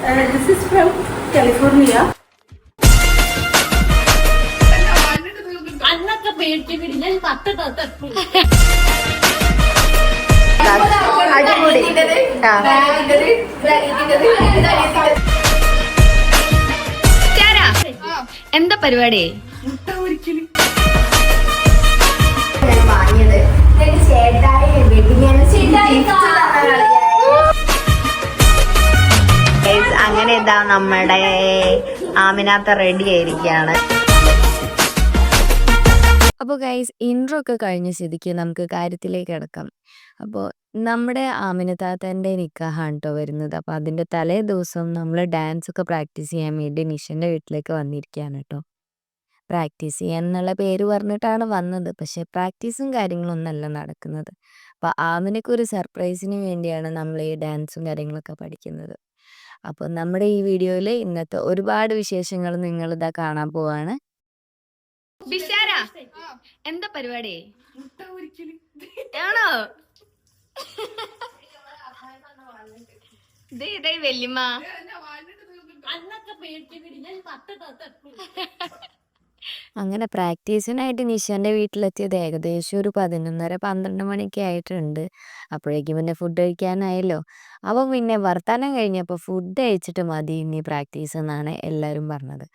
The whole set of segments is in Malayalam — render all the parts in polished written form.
This is from California. അന്നൊക്കെ പേടിച്ച് പിടിഞ്ഞ എന്താ പരിപാടി? വാങ്ങിയത് അങ്ങനെ ഇതാ നമ്മുടെ ആമിനാത്ത റെഡി ആയിരിക്കുകയാണ്. അപ്പോൾ ഗൈസ് ഇൻട്രോ ഒക്കെ കഴിഞ്ഞ സ്ഥിതിക്ക് നമുക്ക് കാര്യത്തിലേക്ക് കിടക്കാം. അപ്പോൾ നമ്മുടെ ആമിനത്താത്തൻ്റെ നിക്കാഹാണ് കേട്ടോ വരുന്നത്. അപ്പോൾ അതിൻ്റെ തലേ ദിവസം നമ്മൾ ഡാൻസ് ഒക്കെ പ്രാക്ടീസ് ചെയ്യാൻ വേണ്ടി നിഷൻ്റെ വീട്ടിലേക്ക് വന്നിരിക്കുകയാണ് കേട്ടോ. പ്രാക്ടീസ് ചെയ്യാൻ എന്നുള്ള പേര് പറഞ്ഞിട്ടാണ് വന്നത്, പക്ഷേ പ്രാക്ടീസും കാര്യങ്ങളൊന്നല്ല നടക്കുന്നത്. അപ്പോൾ ആമിനക്ക് ഒരു സർപ്രൈസിന് വേണ്ടിയാണ് നമ്മൾ ഈ ഡാൻസും കാര്യങ്ങളൊക്കെ പഠിക്കുന്നത്. അപ്പോൾ നമ്മുടെ ഈ വീഡിയോയിൽ ഇന്നത്തെ ഒരുപാട് വിശേഷങ്ങൾ നിങ്ങളിതാ കാണാൻ പോവാണ്. ബിഷാര എന്താ പരിപാടി? ആണോ? ഇതേ വല്യമ്മ അന്നൊക്കെ പേടിച്ച് പിടിഞ്ഞ അങ്ങനെ പ്രാക്ടീസിനായിട്ട് നിഷാന്റെ വീട്ടിലെത്തിയത് ഏകദേശം ഒരു 11:30-12 മണിയൊക്കെ ആയിട്ടുണ്ട്. അപ്പോഴേക്കും പിന്നെ ഫുഡ് കഴിക്കാനായല്ലോ. അപ്പോൾ പിന്നെ വർത്താനം കഴിഞ്ഞപ്പോൾ ഫുഡ് കഴിച്ചിട്ട് മതി ഇനി പ്രാക്ടീസ് എന്നാണ് എല്ലാവരും പറഞ്ഞത്.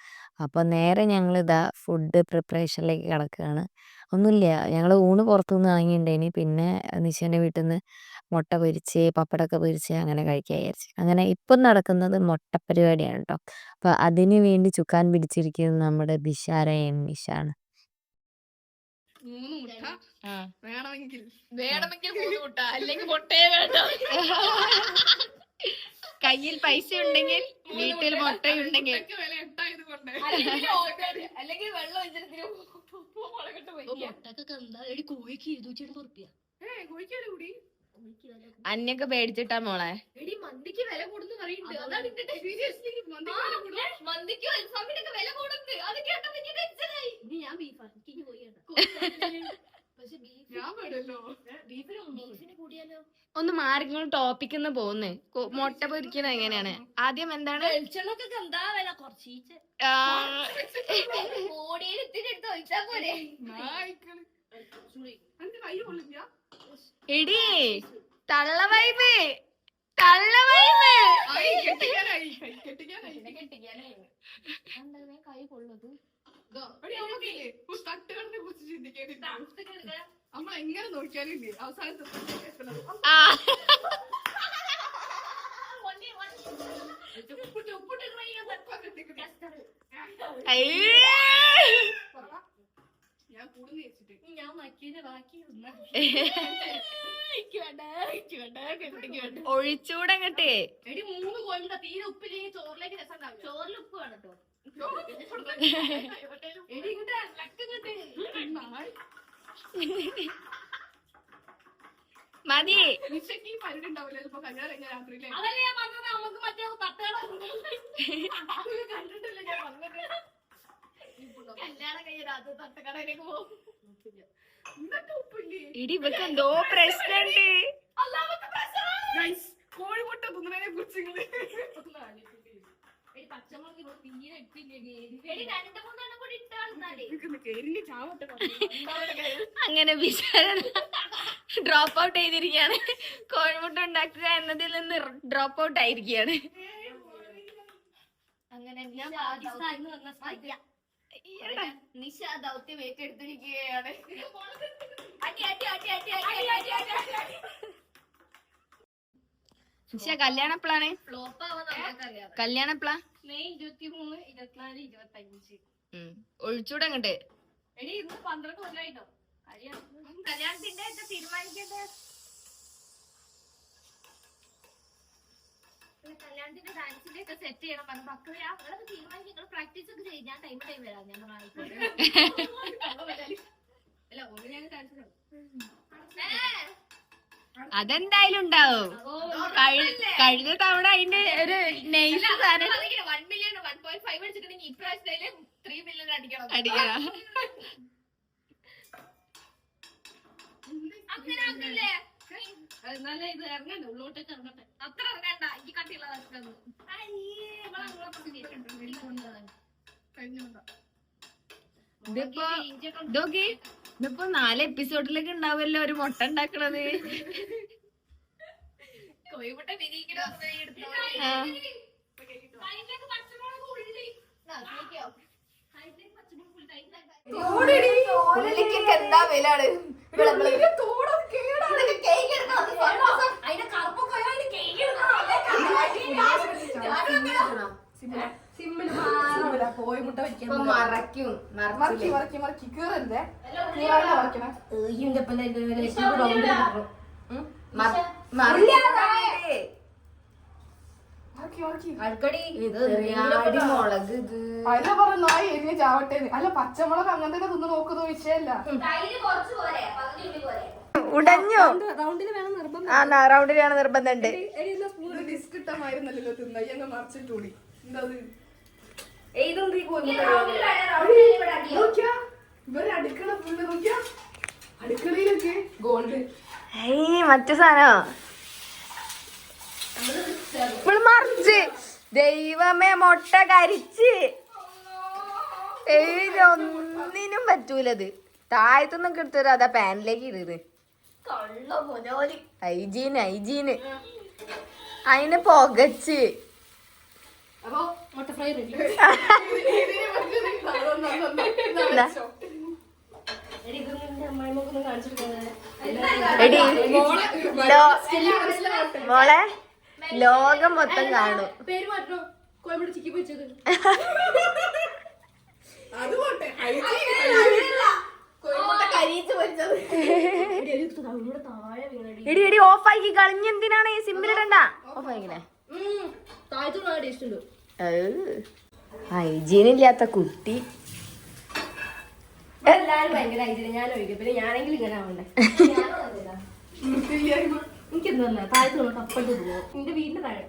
അപ്പോൾ നേരെ ഞങ്ങളിതാ ഫുഡ് പ്രിപ്പറേഷനിലേക്ക് കിടക്കുകയാണ്. ഒന്നുമില്ല, ഞങ്ങൾ ഊണ് പുറത്തുനിന്ന് വാങ്ങിയിട്ടുണ്ടേനി. പിന്നെ നിഷാന്റെ വീട്ടിൽ നിന്ന് മുട്ട പൊരിച്ച് പപ്പടമൊക്കെ പൊരിച്ച് അങ്ങനെ കഴിക്കാൻ വിചാരിച്ചു. അങ്ങനെ ഇപ്പം നടക്കുന്നത് മുട്ട പരിപാടിയാണ് കേട്ടോ. അപ്പോൾ അതിന് വേണ്ടി ചുക്കാൻ പിടിച്ചിരിക്കുന്നത് നമ്മുടെ ബിഷാരയും നിഷാണ്. വേണമെങ്കിൽ 3 മുട്ട, അല്ലെങ്കിൽ മുട്ടയെ വേണ്ട. കയ്യിൽ പൈസ ഉണ്ടെങ്കിൽ വീട്ടിൽ മുട്ടയുണ്ടെങ്കിൽ അല്ലെങ്കിൽ വെള്ളം കൂടി അന്നൊക്കെ പേടിച്ചിട്ടാ മോളെ. മന്തിക്ക് വില കൂടുന്നു പറയുന്നുണ്ട്. അതാണ് മന്തിക്കും അൽഫാമിനൊക്കെ വില കൂടുന്നുണ്ട്. അത് കേട്ടപ്പോ ഞാൻ ബീഫാണ് പോയി. ഒന്ന് മാറിക്കൊണ്ട് ടോപ്പിക്കിന്ന് പോകുന്നേ. മുട്ട പൊരിക്കുന്നത് എങ്ങനെയാണ്? ആദ്യം എന്താണ്? വെളിച്ചെണ്ണൊക്കെ എന്താ വില? കുറച്ചീച്ച് ഓടിയെടുത്തിട്ട് ഒഴിച്ചാ പോരെ. എടി തള്ള വൈബ് തള്ള വൈബ്. കൈ കൊള്ളത് നമ്മളെങ്ങനെ നോക്കിയാലില്ലേ അവസാനത്തെ ഞാൻ കൂടുന്ന വെച്ചിട്ട് ഞാൻ മറ്റേ ബാക്കി ഒഴിച്ചൂടങ്ങട്ടെ. എടി 3 കോഴിമുട്ട തീരെ ഉപ്പില്ലെങ്കിൽ ചോറിലേക്ക് രസം ഉണ്ടാവും. ചോറിൽ ഉപ്പ് വേണം കേട്ടോ. എടി ഇങ്ങോട്ട് മതി. നിശയ്ക്ക് ഈ പരിധി ഉണ്ടാവില്ല. ഇപ്പൊ കല്യാണം കഴിഞ്ഞ രാത്രിയിലെ അതല്ലേ ഞാൻ പറഞ്ഞത്. നമുക്ക് മറ്റേ തട്ടുകട കണ്ടിട്ടില്ല ഞാൻ വന്നത്. കല്യാണം കഴിഞ്ഞ രാത്രി തട്ടുകടയിലേക്ക് പോകും. ഇന്നത്തെ ഉപ്പില്ലേ ഇടി ഇവക്ക് എന്തോ പ്രശ്നമുണ്ട്. കോഴിമുട്ട തിന്നതിനെ കുറിച്ച് പച്ചമുളക് തീരെ ഇട്ടില്ലേ. 2-3 കൂടി ഇട്ടാൽ ചാവട്ടെ. അങ്ങനെ വിശാല ഡ്രോപ്പ് ഔട്ട് ചെയ്തിരിക്കുകയാണ്. കോഴിമുട്ട ഉണ്ടാക്കുക എന്നതിൽ നിന്ന് ഡ്രോപ്പ് ഔട്ട് ആയിരിക്കുകയാണ്. അങ്ങനെ ഞാൻ പാകിസ്ഥാനിൽ വന്ന നിശ ദൗത്യം ഏറ്റെടുത്തിരിക്കുകയാണ്. നിശ കല്യാണം എപ്പോഴാണ്? ഫ്ലോപ്പ് ആവാൻ നമുക്കറിയാം. കല്യാണം എപ്പോഴാ? മെയ് 23, 24, 25. ഒഴിച്ചൂടങ്ങട്ട്. എടി ഇന്ന് 12 കൊല്ലമായിട്ടോ കല്യാണത്തിന്റെ തീരുമാനിക്കട്ടെ. കല്യാണത്തിന്റെ ഡാൻസിന്റെ ഒക്കെ സെറ്റ് ചെയ്യണം പറഞ്ഞു. മക്കളെ അവളൊക്കെ തീരുമാനിക്കും. പ്രാക്ടീസ് ഒക്കെ ചെയ്യും. ഞാൻ ടൈം വരാം. ഞാൻ അല്ല ഓരോ ഞാൻ ഡാൻസ് അതെന്തായാലും ഉണ്ടാവും. കഴിഞ്ഞ തവണ അതിന്റെ ഒരു നെയ്സ് 1 മില്യൺ 1.5 അടിച്ചിട്ടുണ്ടെങ്കിൽ ഇപ്രാവശ്യത്തില് 3 മില്യൺ അടിക്കണം. അങ്ങനെ ആക്കില്ലേ? എന്നാലേ ഇത് ഇറങ്ങണ്ട, ഉള്ളോട്ടേക്ക് ഇറങ്ങട്ടെ. അത്ര ഇറങ്ങണ്ട, ഈ കട്ടിയുള്ള ഇതിപ്പോ 4 എപ്പിസോഡിലേക്ക് ഉണ്ടാവുമല്ലോ ഒരു മുട്ട ഉണ്ടാക്കണത്. കോഴിമുട്ട വിരിയിക്കണോ എന്താ വിലാണ് കോഴിമുട്ട മറക്കും മറക്കി മറക്കി മറക്കി കീറരുതേ മുളക് അല്ല പറഞ്ഞു നായി എരിഞ്ഞ ചാവട്ടെ. അല്ല പച്ചമുളക് അങ്ങനത്തെ തിന്ന് നോക്കുന്ന വിഷയല്ല. ഉടഞ്ഞു റൗണ്ടിൽ വേണം നിർബന്ധമുണ്ട്. ഡിസ്ക് ഇട്ടമായിരുന്നല്ലോ തിന്ന അങ്ങ് മറിച്ചിട്ടൂടി. എന്താ ഇവര് അടുക്കള ഫുള്ള് നോക്കിയാ അടുക്കളയിലൊക്കെ ഗോൾഡ് മറ്റു സാധനോ മറിച്ച് ദൈവമേ മുട്ട കരിച്ച് ഒന്നിനും പറ്റൂലത്. താഴത്തുനിന്നൊക്കെ എടുത്തരും അതാ പാനിലേക്ക് ഇടുന്നത്. ഹൈജീന് അതിന് പുകച്ച് അപ്പൊ മുട്ട ഫ്രൈ റെഡി. എടി മോളെ ലോകം മൊത്തം കാണും. പേര് മാറ്റോ കോഴിമുട്ട ചിക്കി പൊരിച്ചത്. അതുകൊട്ടെ എടി എടി ഓഫാക്കി കളഞ്ഞെന്തിനാണ് ഈ സിമ്മിലിടണ്ട. ഓഫാക്കില്ലേ ഹൈജീൻ ഇല്ലാത്ത കുട്ടി. ഭയങ്കര ഹൈജീൻ. ഞാൻ ഒഴിക്കും. പിന്നെ ഞാനെങ്കിലും ഇങ്ങനെ ആവണ്ടേ. എനിക്കെന്താ താഴത്ത് കപ്പട്ട് പോകും. എന്റെ വീടിന്റെ താഴെ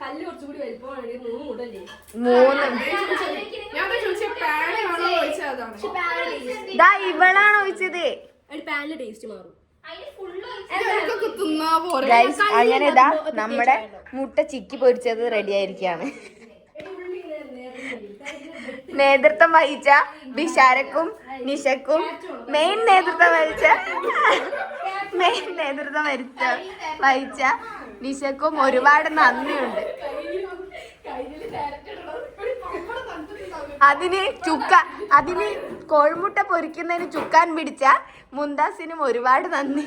കല്ല് കുറച്ചുകൂടി വലിപ്പമാണ്. 3 മുട്ടല്ലേ. 3 ഇവളാണ് ഒഴിച്ചത്. പാനില് ടേസ്റ്റ് മാറും. അങ്ങനെ ഇതാ നമ്മുടെ മുട്ട ചിക്കി പൊരിച്ചത് റെഡി ആയിരിക്കാണ്. നേതൃത്വം വഹിച്ച ബിഷാരക്കും നിഷക്കും മെയിൻ നേതൃത്വം വഹിച്ച നിഷക്കും ഒരുപാട് നന്ദിയുണ്ട്. അതിന് കോഴിമുട്ട പൊരിക്കുന്നതിന് ചുക്കാൻ പിടിച്ച മുന്താസിനും ഒരുപാട് നന്ദി.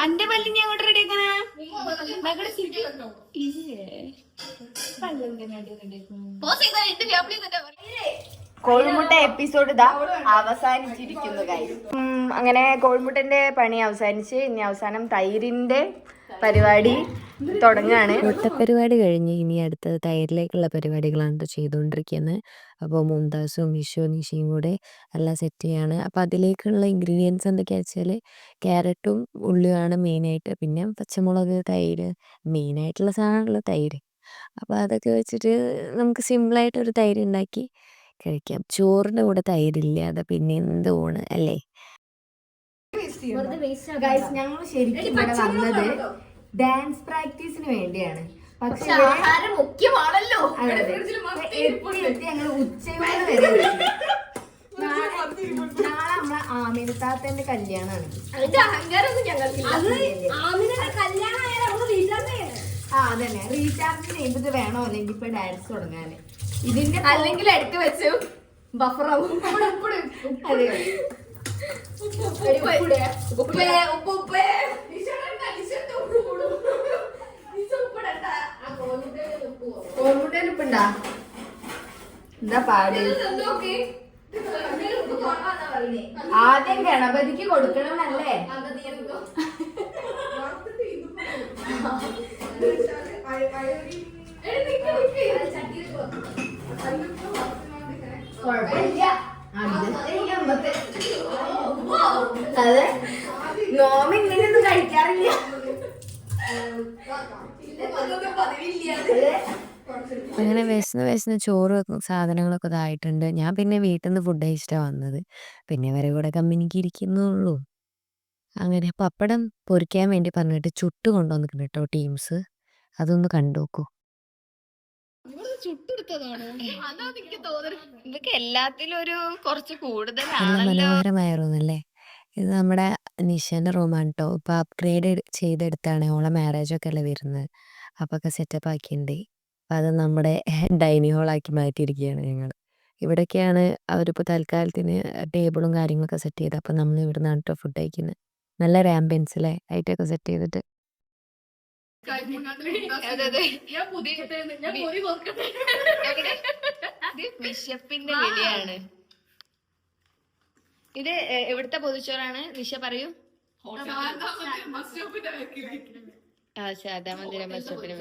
അന്റെ പല്ലിനെ അങ്ങോട്ട് റെഡിയാക്കാനാ കോഴിമുട്ട എപ്പിസോഡ് ഇതാ അവസാനിച്ചിരിക്കുന്നു കാര്യം. അങ്ങനെ കോഴിമുട്ടന്റെ പണി അവസാനിച്ച് ഇനി അവസാനം തൈരിന്റെ പരിപാടി തുടങ്ങാണ്. മുട്ടപ്പരിപാടി കഴിഞ്ഞ് ഇനി അടുത്തത് തൈരിലേക്കുള്ള പരിപാടികളാണ് ചെയ്തുകൊണ്ടിരിക്കുന്നത്. അപ്പോൾ മുംതാസും വിഷുവും നിഷയും കൂടെ എല്ലാം സെറ്റ് ചെയ്യാണ്. അപ്പോൾ അതിലേക്കുള്ള ഇൻഗ്രീഡിയൻസ് എന്തൊക്കെയാണെന്ന് വെച്ചാൽ ക്യാരറ്റും ഉള്ളിയുമാണ് മെയിനായിട്ട്. പിന്നെ പച്ചമുളക്, തൈര്, മെയിനായിട്ടുള്ള സാധനമുള്ള തൈര്. അപ്പോൾ അതൊക്കെ വെച്ചിട്ട് നമുക്ക് സിമ്പിളായിട്ടൊരു തൈര് ഉണ്ടാക്കി കഴിക്കാം. ചോറിൻ്റെ കൂടെ തൈരില്ലാതെ പിന്നെ എന്ത് ഊണ് അല്ലേ. ഞങ്ങൾ ശരിക്കും ഇവിടെ വന്നത് ഡാൻസ് പ്രാക്ടീസിന് വേണ്ടിയാണ്. പക്ഷെ മുഖ്യമാണല്ലോ. ഞങ്ങൾ ഉച്ചയോടെ വരെ നാളെ നമ്മളെ ആമിനത്താത്തന്റെ കല്യാണമാണ്. അതന്നെ റീചാർജിന് ഇത് വേണോ അല്ലെങ്കിൽ ഇപ്പൊ ഡാൻസ് തുടങ്ങാന്. ഇതിന്റെ അല്ലെങ്കിൽ എടുത്തു വെച്ചു ബഫറാവും. കോഴിമുട്ടയിലുപ്പുണ്ടാ എന്താ പാട്? ആദ്യം ഗണപതിക്ക് കൊടുക്കണമെന്നല്ലേ? അതെ നോമ ഇങ്ങനെയൊന്നും കഴിക്കാറില്ല. അങ്ങനെ വിശന്ന് ചോറ് സാധനങ്ങളൊക്കെ ഇതായിട്ടുണ്ട്. ഞാൻ പിന്നെ വീട്ടിൽ നിന്ന് ഫുഡ് കഴിച്ചിട്ടാണ് വന്നത്. പിന്നെ ഇവരെ കൂടെ കമ്പനിക്ക് ഇരിക്കുന്നുള്ളൂ. അങ്ങനെ പപ്പടം പൊരിക്കാൻ വേണ്ടി പറഞ്ഞിട്ട് ചുട്ട് കൊണ്ടുവന്നിട്ടുണ്ട് കേട്ടോ ടീംസ്. അതൊന്ന് കണ്ടോക്കൂ. ഇതൊക്കെ എല്ലാത്തിലും ഒരു കുറച്ച് നല്ല കൂടുതലാണല്ലോ. മനോഹരമായിരുന്നല്ലേ. ഇത് നമ്മുടെ നിഷേൻ്റെ റൂമാണ് കേട്ടോ. ഇപ്പൊ അപ്ഗ്രേഡ് ചെയ്തെടുത്താണ്. ഓളെ മാരേജൊക്കെ അല്ലേ വരുന്നത്. അപ്പൊ ഒക്കെ സെറ്റപ്പ് ആക്കിയിട്ടുണ്ട്. അപ്പൊ അത് നമ്മുടെ ഡൈനിങ് ഹോളാക്കി മാറ്റിയിരിക്കുകയാണ് ഞങ്ങൾ. ഇവിടൊക്കെയാണ് അവരിപ്പോൾ തൽക്കാലത്തിന് ടേബിളും കാര്യങ്ങളൊക്കെ സെറ്റ് ചെയ്തത്. അപ്പം നമ്മൾ ഇവിടെ നിന്നാണ് കേട്ടോ ഫുഡ് കഴിക്കുന്നത്. നല്ലൊരു ആംബിയൻസിലെ ലൈറ്റൊക്കെ സെറ്റ് ചെയ്തിട്ട്. വിശപ്പിന്റെ വിളിയാണ് ഇത്. എവിടുത്തെ പൊതിച്ചോറാണ് നിഷ പറയൂ? ശാരദാമന്ദിരം ബസ്റ്റോപ്പിന്.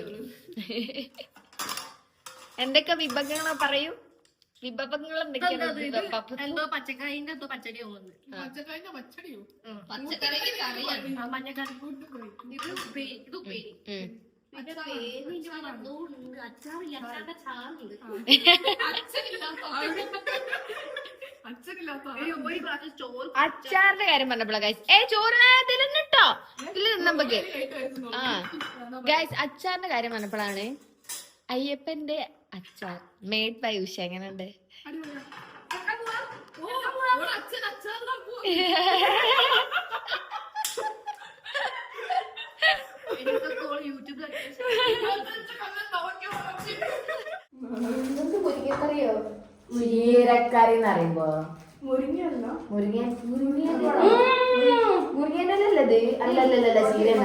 എന്തൊക്കെ വിഭവങ്ങളോ പറയൂ. വിഭവങ്ങൾ എന്തോ പച്ചക്കറിന്റെ എന്തോ പച്ചടി തോന്നുന്നു. പച്ചക്കറി കറിയാണ്. മഞ്ഞക്കറി ഇത് ഉപ്പേരി. പിന്നെ അച്ചാറില്ല, അച്ചാറിന്റെ ചാറുണ്ട്. അച്ചാറിന്റെ കാര്യം പറഞ്ഞപ്പോഴാ ഗൈസ് ചോറ് തിന്നിട്ടോ ഇതില് നമുക്ക് ഗൈസ് അച്ചാറിന്റെ കാര്യം പറഞ്ഞപ്പോഴാണ് അയ്യപ്പന്റെ അച്ചാർ മെയ്ഡ് ബൈ ഉഷ. എങ്ങനെയുണ്ട്? മുരിങ്ങക്കറി എന്ന് പറയുമ്പോ മുരിങ്ങയല്ല, മുരിങ്ങനല്ലത്. അല്ലല്ലല്ല ചീരന.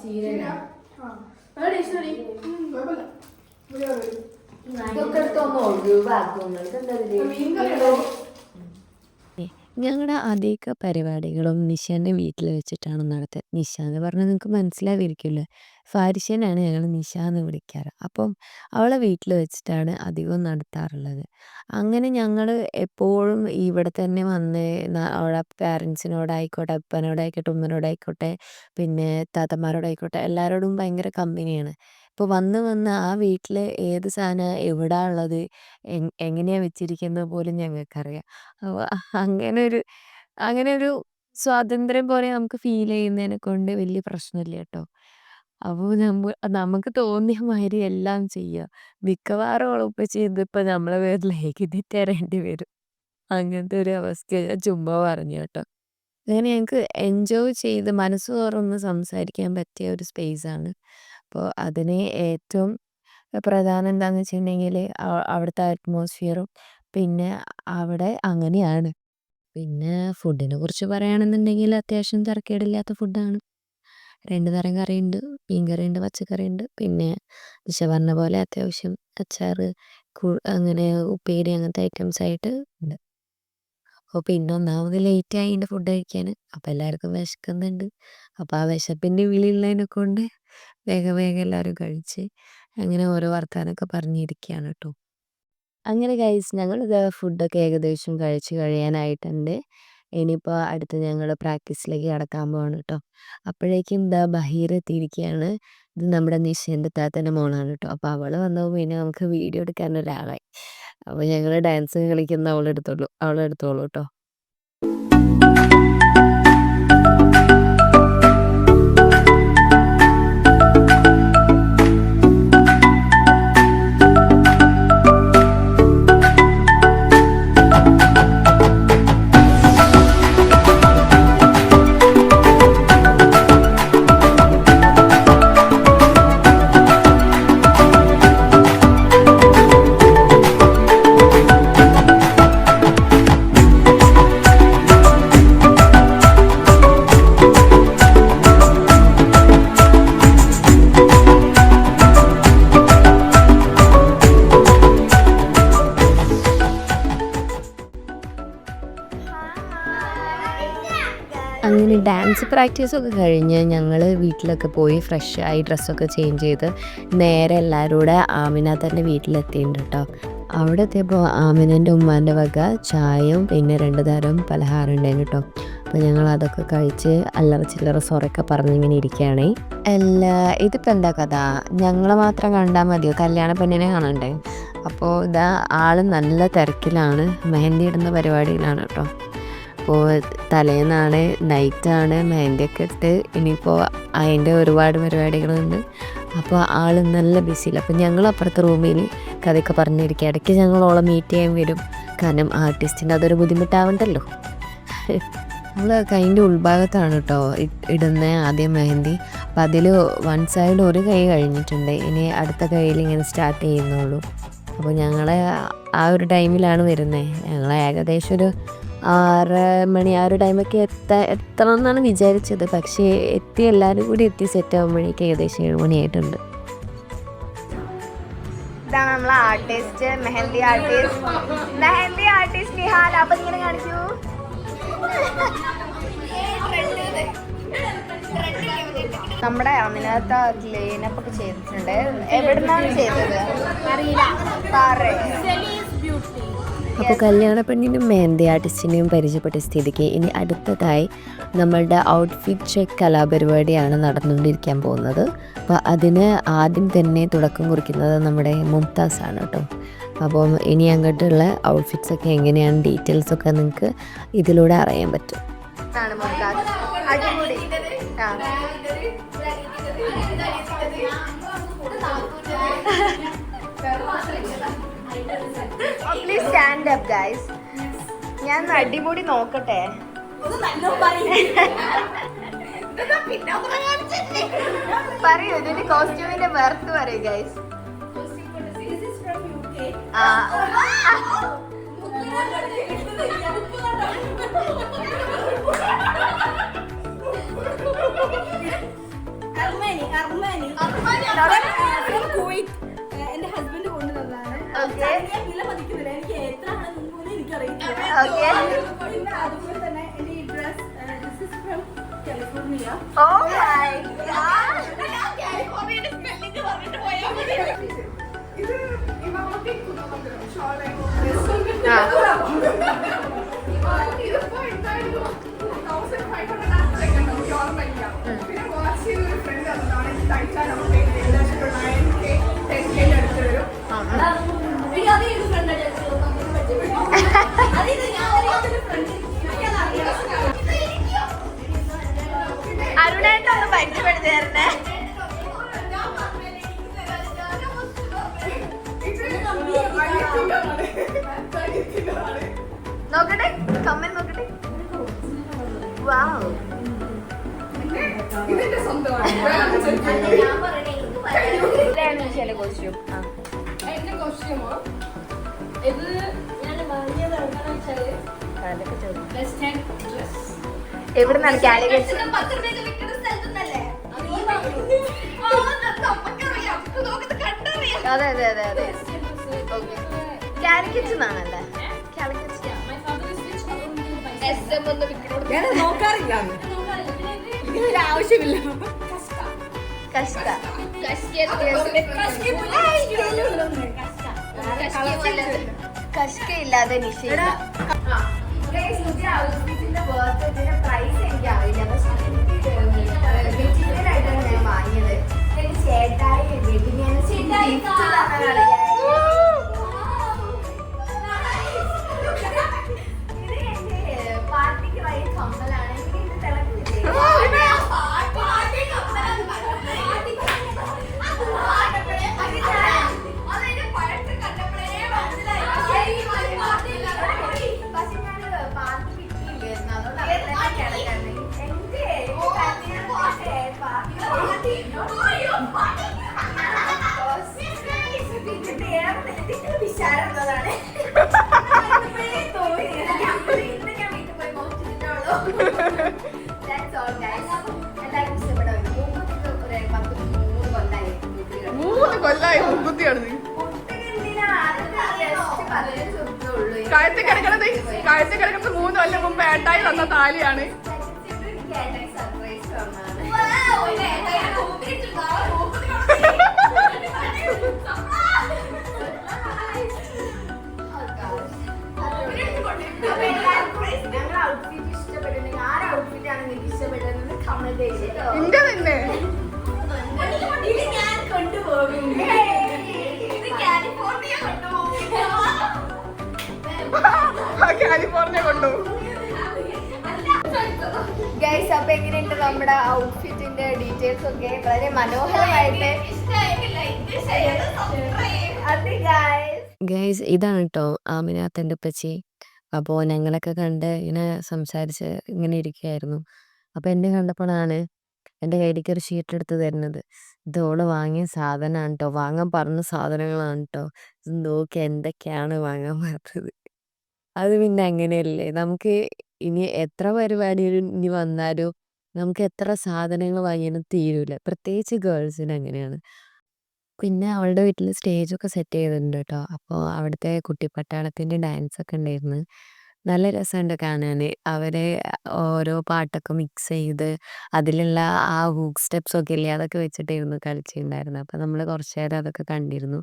ചീരന ഇതൊക്കെ എടുത്തൊന്ന് ഒഴിവാക്കുന്നു. ഞങ്ങളുടെ അധിക പരിപാടികളും നിഷാന്റെ വീട്ടിൽ വെച്ചിട്ടാണ് നടത്തുക. നിഷ എന്ന് പറഞ്ഞാൽ നിങ്ങൾക്ക് മനസ്സിലാവിരിക്കുമല്ലോ. ഫാരിഷനാണ് ഞങ്ങൾ നിഷ എന്ന് വിളിക്കാറ്. അപ്പം അവളെ വീട്ടിൽ വെച്ചിട്ടാണ് അധികവും നടത്താറുള്ളത്. അങ്ങനെ ഞങ്ങൾ എപ്പോഴും ഇവിടെ തന്നെ വന്ന് അവളെ പാരൻസിനോടായിക്കോട്ടെ, അപ്പനോടായിക്കോട്ടെ, ഉമ്മനോടായിക്കോട്ടെ, പിന്നെ താത്തമാരോടായിക്കോട്ടെ എല്ലാവരോടും ഭയങ്കര കമ്പനിയാണ്. ഇപ്പോൾ വന്ന് ആ വീട്ടിൽ ഏത് സാധനം എവിടാ ഉള്ളത്, എങ്ങനെയാണ് വെച്ചിരിക്കുന്നത് പോലും ഞങ്ങൾക്കറിയാം. അപ്പോൾ അങ്ങനെ ഒരു സ്വാതന്ത്ര്യം പോലെ നമുക്ക് ഫീൽ ചെയ്യുന്നതിനെ കൊണ്ട് വലിയ പ്രശ്നമില്ല കേട്ടോ. അപ്പോൾ നമുക്ക് തോന്നിയ മാതിരി എല്ലാം ചെയ്യുക. മിക്കവാറും ഉളപ്പിച്ച് ഇതിപ്പോൾ നമ്മളെ പേരിലേക്ക് എഴുതിത്തരേണ്ടി വരും. അങ്ങനത്തെ ഒരു അവസ്ഥ ഞാൻ ചുമ്മാ പറഞ്ഞു കേട്ടോ. അങ്ങനെ ഞങ്ങൾക്ക് എൻജോയ് ചെയ്ത് മനസ്സ് തുറന്ന് സംസാരിക്കാൻ പറ്റിയ ഒരു സ്പേസാണ്. അപ്പോൾ അതിന് ഏറ്റവും പ്രധാനം എന്താണെന്ന് വെച്ചിട്ടുണ്ടെങ്കിൽ അവിടുത്തെ അറ്റ്മോസ്ഫിയറും പിന്നെ അവിടെ അങ്ങനെയാണ്. പിന്നെ ഫുഡിനെ കുറിച്ച് പറയുകയാണെന്നുണ്ടെങ്കിൽ അത്യാവശ്യം തരക്കേടില്ലാത്ത ഫുഡാണ്. 2 തരം കറിയുണ്ട്, മീൻ കറിയുണ്ട്, പച്ചക്കറിയുണ്ട്. പിന്നെ ദിശ പറഞ്ഞ പോലെ അത്യാവശ്യം അച്ചാറ്, അങ്ങനെ ഉപ്പേരി അങ്ങനത്തെ ഐറ്റംസ് ആയിട്ട് ഉണ്ട്. അപ്പോൾ പിന്നെ ഒന്നാമത് ലേറ്റായി എൻ്റെ ഫുഡ് കഴിക്കാൻ. അപ്പോൾ എല്ലാവർക്കും വിശക്കുന്നുണ്ട്. അപ്പോൾ ആ വിശപ്പിൻ്റെ വിളിയുള്ളതിനെ കൊണ്ട് വേഗം എല്ലാവരും കഴിച്ച് അങ്ങനെ ഓരോ വർത്താനമൊക്കെ പറഞ്ഞിരിക്കുകയാണ് കേട്ടോ. അങ്ങനെ ഗൈസ് ഞങ്ങളിത് ഫുഡൊക്കെ ഏകദേശം കഴിച്ച് കഴിയാനായിട്ടുണ്ട്. ഇനിയിപ്പോൾ അടുത്ത് ഞങ്ങൾ പ്രാക്ടീസിലേക്ക് കടക്കാൻ പോവാണ് കേട്ടോ. അപ്പോഴേക്കും ബഹീർ എത്തിയിരിക്കുകയാണ്. ഇത് നമ്മുടെ നിഷേൻ്റെ താത്തൻ്റെ മോളാണ് കേട്ടോ. അപ്പോൾ അവൾ വന്നപ്പോൾ പിന്നെ നമുക്ക് വീഡിയോ എടുക്കാൻ ഒരാളായി. അപ്പോൾ ഞങ്ങൾ ഡാൻസ് കളിക്കുന്ന അവളെടുത്തോളൂ കേട്ടോ. അങ്ങനെ ഡാൻസ് പ്രാക്ടീസൊക്കെ കഴിഞ്ഞ് ഞങ്ങൾ വീട്ടിലൊക്കെ പോയി ഫ്രഷായി ഡ്രസ്സൊക്കെ ചേഞ്ച് ചെയ്ത് നേരെ എല്ലാവരും കൂടെ ആമിനാത്തൻ്റെ വീട്ടിലെത്തിയിട്ടുണ്ട് കേട്ടോ. അവിടെ എത്തിയപ്പോൾ ആമിനൻ്റെ ഉമ്മാൻ്റെ വക ചായയും പിന്നെ 2 തരം പലഹാരം ഉണ്ടായിരുന്നു കേട്ടോ. അപ്പോൾ ഞങ്ങൾ അതൊക്കെ കഴിച്ച് അല്ലറ ചില്ലറ സൊറയൊക്കെ പറഞ്ഞിങ്ങനെ ഇരിക്കുകയാണേ. ഇതിപ്പോൾ എന്താ കഥ, ഞങ്ങളെ മാത്രം കണ്ടാൽ മതിയോ, കല്യാണ പെണ്ണിനെ കാണണ്ടേ? അപ്പോൾ ഇതാ ആൾ നല്ല തിരക്കിലാണ്, മെഹന്തി ഇടുന്ന പരിപാടിയിലാണ് കേട്ടോ. അപ്പോൾ തലേന്നാണ്, നൈറ്റാണ്, മെഹന്തിയൊക്കെ ഇട്ട് ഇനിയിപ്പോൾ അതിൻ്റെ ഒരുപാട് പരിപാടികളുണ്ട്. അപ്പോൾ ആൾ നല്ല ബിസിയില്ല. അപ്പോൾ ഞങ്ങൾ അപ്പുറത്തെ റൂമിൽ കഥയൊക്കെ പറഞ്ഞിരിക്കുക. ഇടയ്ക്ക് ഞങ്ങളോളെ മീറ്റ് ചെയ്യാൻ വരും, കാരണം ആർട്ടിസ്റ്റിൻ്റെ അതൊരു ബുദ്ധിമുട്ടാവണ്ടല്ലോ. നമ്മൾ കൈൻ്റെ ഉൾഭാഗത്താണ് കേട്ടോ ഇടുന്ന ആദ്യം മെഹന്തി. അപ്പം അതിൽ വൺ സൈഡ് ഒരു കൈ കഴിഞ്ഞിട്ടുണ്ട്, ഇനി അടുത്ത കൈയിൽ ഇങ്ങനെ സ്റ്റാർട്ട് ചെയ്യുന്നുള്ളൂ. അപ്പോൾ ഞങ്ങളെ ആ ഒരു ടൈമിലാണ് വരുന്നത്. ഞങ്ങൾ ഏകദേശം ഒരു 6 മണി ആ ഒരു ടൈമൊക്കെ എത്തണം എന്നാണ് വിചാരിച്ചത്. പക്ഷേ എല്ലാവരും കൂടി എത്തി സെറ്റ് ആകുമ്പോഴേക്കും ഏകദേശം 7 മണിയായിട്ടുണ്ട്. ഇതാണ് നമ്മളെ ആർട്ടിസ്റ്റ്, മെഹന്തി ആർട്ടിസ്റ്റ് നിഹാൽ. അപ്പം ഇങ്ങനെ കാണിക്കൂ. നമ്മുടെ അമിനത്തെ ക്ലീനപ്പ് ഒക്കെ ചെയ്തിട്ടുണ്ട്. എവിടുന്നാണ് ചെയ്തത് അറിയില്ല. അപ്പോൾ കല്യാണ പെണ്ണിനും മെഹന്തി ആർട്ടിസ്റ്റിനെയും പരിചയപ്പെട്ട സ്ഥിതിക്ക് ഇനി അടുത്തതായി നമ്മളുടെ ഔട്ട്ഫിറ്റ് ചെക്ക് കലാപരിപാടിയാണ് നടന്നുകൊണ്ടിരിക്കാൻ പോകുന്നത്. അപ്പോൾ അതിന് ആദ്യം തന്നെ തുടക്കം കുറിക്കുന്നത് നമ്മുടെ മുംതാസാണ് കേട്ടോ. അപ്പം ഇനി അങ്ങോട്ടുള്ള ഔട്ട്ഫിറ്റ്സൊക്കെ എങ്ങനെയാണ് ഡീറ്റെയിൽസൊക്കെ നിങ്ങൾക്ക് ഇതിലൂടെ അറിയാൻ പറ്റും. Please stand up guys. ഞാൻ അടിപൊളി നോക്കട്ടെ. പറയൂ ഇതിന്റെ കോസ്റ്റ്യൂമിന്റെ വെർത്ത് പറയൂ ഗൈസ്. എന്റെ ഹസ്ബൻഡ് കൊണ്ടുവന്നതാണ്. എനിക്ക് എത്ര അതുപോലെ തന്നെ എന്റെ ഈ ഡ്രസ് ഫ്രം കാലിഫോർണിയ. അരുണായിട്ടൊന്ന് പരിചയപ്പെടുത്തി തരണേ. നോക്കട്ടെ, കമ്മൽ നോക്കട്ടെ. വാവ്, കോസ്റ്റ്യൂം. എന്റെ കോസ്റ്റ്യൂമോ ഇത് ഞാൻ വാങ്ങിയത് എന്താണെന്ന് വെച്ചാല് വെസ്റ്റേൺ ഡ്രസ്. എവിടുന്നാണ് കാലിക്കറ്റ്? അതെ അതെ അതെ അതെ. കാലിക്കറ്റ് നിന്നാണല്ലേ? നോക്കാറില്ല, ആവശ്യമില്ല. കഷ്കയില്ലാതെ നിശ്ചയില്ല. പ്രൈസ് എനിക്ക് അറിയില്ല, പക്ഷെ മെറ്റീരിയലായിട്ടാണ് ഞാൻ വാങ്ങിയത്. എനിക്ക് ചേട്ടായി പാർട്ടിക്ക് വലിയ കമ്മലാണ്. എനിക്ക് ഇത് തിളക്കുന്നില്ല. കൊല്ലായി മുൻകുത്തിയാണ് കഴുത്ത് കിടക്കുന്നത്. കഴുത്ത് കിടക്കുന്നത് 3 കൊല്ലം മുമ്പ് ഏട്ടായി തന്ന താലിയാണ്. ഞങ്ങൾ ഔട്ട്ഫിറ്റ് ഇഷ്ടപ്പെട്ടിട്ടുണ്ടെങ്കിൽ അപ്പൊ എങ്ങനെയുണ്ട് നമ്മുടെ ഔട്ട്ഫിറ്റിന്റെ ഡീറ്റെയിൽസ് ഒക്കെ വളരെ മനോഹരമായിട്ട് ഗൈസ് ഇതാണ് കേട്ടോ ആമിനാത്തൻ്റെ ഉപ്പച്ചി. അപ്പോൾ ഞങ്ങളൊക്കെ കണ്ട് ഇങ്ങനെ സംസാരിച്ച് ഇങ്ങനെ ഇരിക്കുകയായിരുന്നു. അപ്പോൾ എന്നെ കണ്ടപ്പോഴാണ് എൻ്റെ കയ്യിലേക്ക് ഒരു ഷീറ്റ് എടുത്ത് തരുന്നത്. ഇത് ഓള് വാങ്ങിയ സാധനമാണ് കേട്ടോ, വാങ്ങാൻ പറഞ്ഞ സാധനങ്ങളാണ് കേട്ടോ. ഇത് നോക്കി എന്തൊക്കെയാണ് വാങ്ങാൻ പറഞ്ഞത്. അത് പിന്നെ അങ്ങനെയല്ലേ, നമുക്ക് ഇനി എത്ര പരിപാടി ഇനി വന്നാലും നമുക്ക് എത്ര സാധനങ്ങൾ വാങ്ങിയാലും തീരൂല. പ്രത്യേകിച്ച് ഗേൾസിന് അങ്ങനെയാണ്. പിന്നെ അവളുടെ വീട്ടിൽ സ്റ്റേജൊക്കെ സെറ്റ് ചെയ്തിട്ടുണ്ട് കേട്ടോ. അപ്പോൾ അവിടുത്തെ കുട്ടിപ്പട്ടാളത്തിൻ്റെ ഡാൻസൊക്കെ ഉണ്ടായിരുന്നു. നല്ല രസമുണ്ട് കാണാൻ. അവരെ ഓരോ പാട്ടൊക്കെ മിക്സ് ചെയ്ത് അതിലുള്ള ആ ഹൂക്ക് സ്റ്റെപ്സൊക്കെ ഇല്ലേ, അതൊക്കെ വെച്ചിട്ടായിരുന്നു കളിച്ചിട്ടുണ്ടായിരുന്നത്. അപ്പോൾ നമ്മൾ കുറച്ച് നേരം അതൊക്കെ കണ്ടിരുന്നു.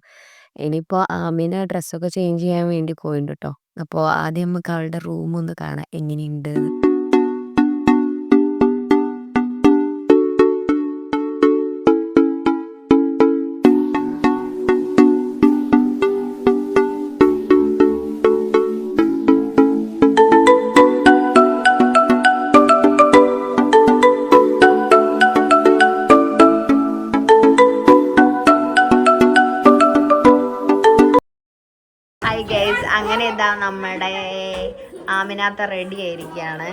ഇനിയിപ്പോൾ ആമിന ഡ്രസ്സൊക്കെ ചേഞ്ച് ചെയ്യാൻ വേണ്ടി പോയിട്ടുണ്ട് കേട്ടോ. അപ്പോൾ ആദ്യം നമുക്ക് അവളുടെ റൂം ഒന്ന് കാണാം എങ്ങനെയുണ്ട്. ഹായ് ഗൈസ്, അങ്ങനെ ഇതാ നമ്മുടെ ആമിനാത്ത റെഡി ആയിരിക്കുകയാണ്.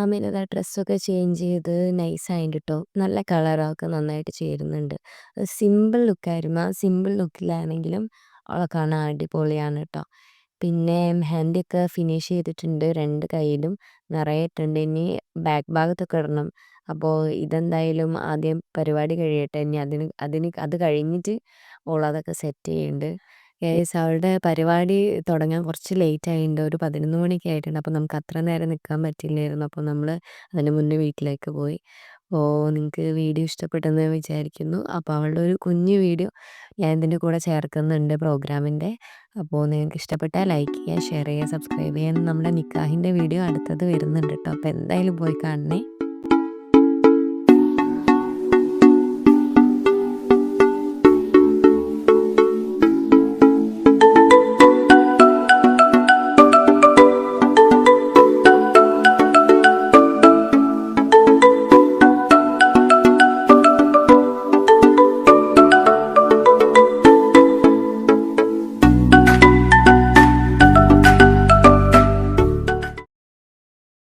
ആമിനത ഡ്രസ്സൊക്കെ ചേഞ്ച് ചെയ്ത് നൈസായിട്ട് കേട്ടോ. നല്ല കളറൊക്കെ നന്നായിട്ട് ചേരുന്നുണ്ട്. സിമ്പിൾ ലുക്കായിരുന്നു. ആ സിമ്പിൾ ലുക്കിലാണെങ്കിലും അവളെ കാണാൻ അടിപൊളിയാണ് കേട്ടോ. പിന്നെ മെഹന്തിയൊക്കെ ഫിനിഷ് ചെയ്തിട്ടുണ്ട്. 2 കൈയിലും നിറയിട്ടുണ്ട്. ഇനി ബാക്ക് ഭാഗത്തൊക്കെ ഇടണം. അപ്പോൾ ഇതെന്തായാലും ആദ്യം പരിപാടി കഴിയട്ടെ. ഇനി അത് കഴിഞ്ഞിട്ട് ഓളതൊക്കെ സെറ്റ് ചെയ്യുന്നുണ്ട്. ഗൈസ്, അവളുടെ പരിപാടി തുടങ്ങാൻ കുറച്ച് ലേറ്റ് ആയിട്ടുണ്ട്. ഒരു 11 മണിയൊക്കെ ആയിട്ടുണ്ട്. അപ്പോൾ നമുക്ക് അത്ര നേരം നിൽക്കാൻ പറ്റില്ലായിരുന്നു. അപ്പോൾ നമ്മൾ അതിന് മുന്നേ വീട്ടിലേക്ക് പോയി. അപ്പോൾ നിങ്ങൾക്ക് വീഡിയോ ഇഷ്ടപ്പെട്ടെന്ന് വിചാരിക്കുന്നു. അപ്പോൾ അവളുടെ ഒരു കുഞ്ഞു വീഡിയോ ഞാൻ ഇതിൻ്റെ കൂടെ ചേർക്കുന്നുണ്ട് പ്രോഗ്രാമിൻ്റെ. അപ്പോൾ നിങ്ങൾക്ക് ഇഷ്ടപ്പെട്ടാൽ ലൈക്ക് ചെയ്യുക, ഷെയർ ചെയ്യുക, സബ്സ്ക്രൈബ് ചെയ്യുക. നമ്മുടെ നിക്കാഹിൻ്റെ വീഡിയോ അടുത്തത് വരുന്നുണ്ട് കേട്ടോ. അപ്പോൾ എന്തായാലും പോയി കാണണേ.